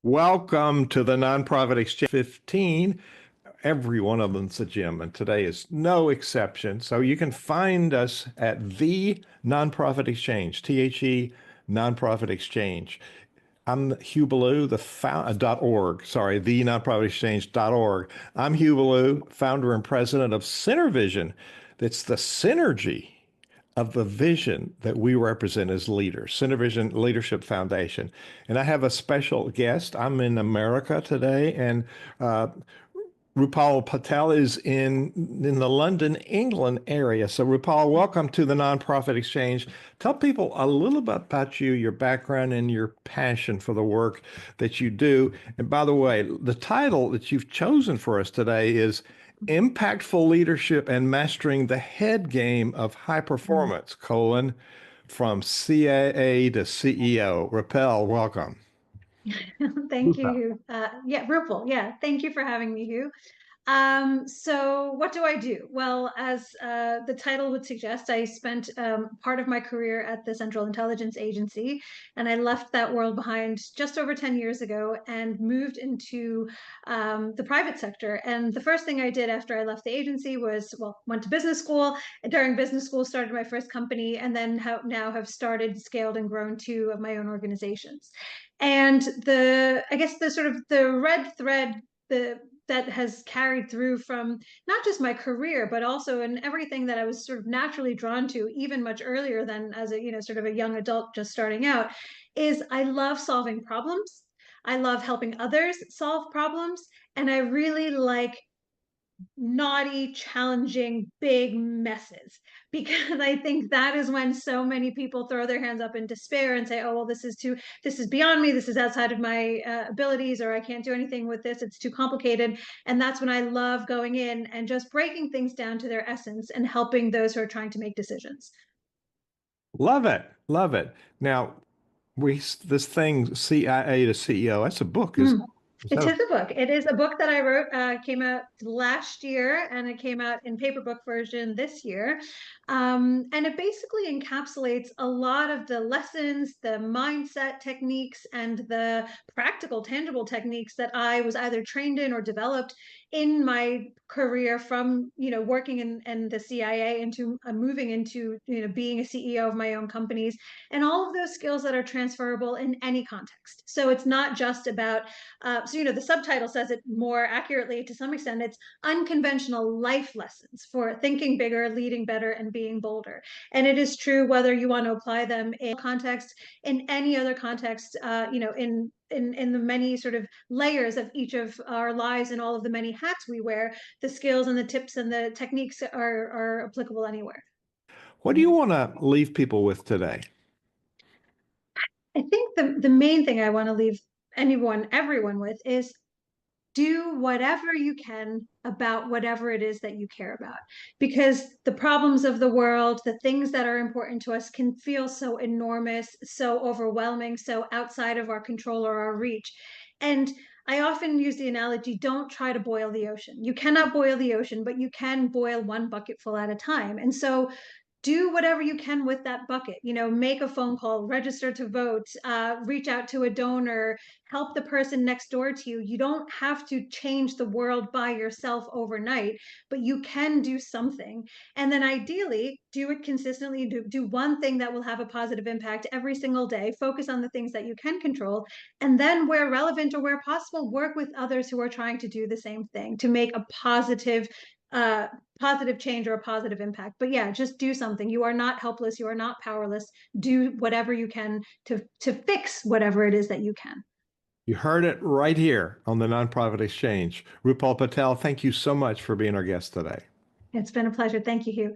Welcome to the Nonprofit Exchange 15. Every one of them's a gem, and today is no exception. So you can find us at the Nonprofit Exchange, THE Nonprofit Exchange. I'm Hugh Ballou, .org, sorry, the nonprofitexchange.org. I'm Hugh Ballou, founder and president of CenterVision. It's the synergy of the vision that we represent as leaders, CenterVision Leadership Foundation. And I have a special guest. I'm in America today, and Rupal Patel is in the London, England area. So Rupal, welcome to the Nonprofit Exchange. Tell people a little bit about you, your background, and your passion for the work that you do. And by the way, the title that you've chosen for us today is Impactful Leadership and Mastering the Head Game of High Performance, from CIA to CEO. Rupal, welcome. Thank you, Rupal. Hugh. Yeah, Rupal. Yeah, thank you for having me, Hugh. So what do I do? Well, as the title would suggest, I spent part of my career at the Central Intelligence Agency, and I left that world behind just over 10 years ago and moved into the private sector. And the first thing I did after I left the agency was, well, went to business school. And during business school, started my first company, and then now have started, scaled, and grown two of my own organizations. And I guess the sort of the red thread, that has carried through from not just my career, but also in everything that I was sort of naturally drawn to, even much earlier than as a, sort of a young adult just starting out, is I love solving problems. I love helping others solve problems. And I really like naughty, challenging, big messes. Because I think that is when so many people throw their hands up in despair and say, oh, well, this is beyond me. This is outside of my abilities, or I can't do anything with this. It's too complicated. And that's when I love going in and just breaking things down to their essence and helping those who are trying to make decisions. Love it. Love it. Now, this thing, CIA to CEO, that's a book, Mm. is It that a is a book. It is a book that I wrote, came out last year, and it came out in paperback version this year. And it basically encapsulates a lot of the lessons, the mindset techniques, and the practical, tangible techniques that I was either trained in or developed in my career from, working in the CIA into moving into, being a CEO of my own companies, and all of those skills that are transferable in any context. So it's not just about the subtitle says it more accurately to some extent. It's unconventional life lessons for thinking bigger, leading better, and being bolder. And it is true whether you want to apply them in context, in any other context, in the many sort of layers of each of our lives and all of the many hats we wear, the skills and the tips and the techniques are applicable anywhere. what do you want to leave people with today? I think the main thing I want to leave everyone with is do whatever you can about whatever it is that you care about. Because the problems of the world, the things that are important to us can feel so enormous, so overwhelming, so outside of our control or our reach. And I often use the analogy, don't try to boil the ocean. You cannot boil the ocean, but you can boil one bucketful at a time. And so do whatever you can with that bucket. Make a phone call, register to vote, reach out to a donor, help the person next door to you. You don't have to change the world by yourself overnight, but you can do something. And then ideally do it consistently. Do one thing that will have a positive impact every single day. Focus on the things that you can control, and then where relevant or where possible, work with others who are trying to do the same thing to make a uh, positive change or a positive impact. But yeah, just do something. You are not helpless. You are not powerless. Do whatever you can to fix whatever it is that you can. You heard it right here on the Nonprofit Exchange. Rupal Patel, thank you so much for being our guest today. It's been a pleasure. Thank you, Hugh.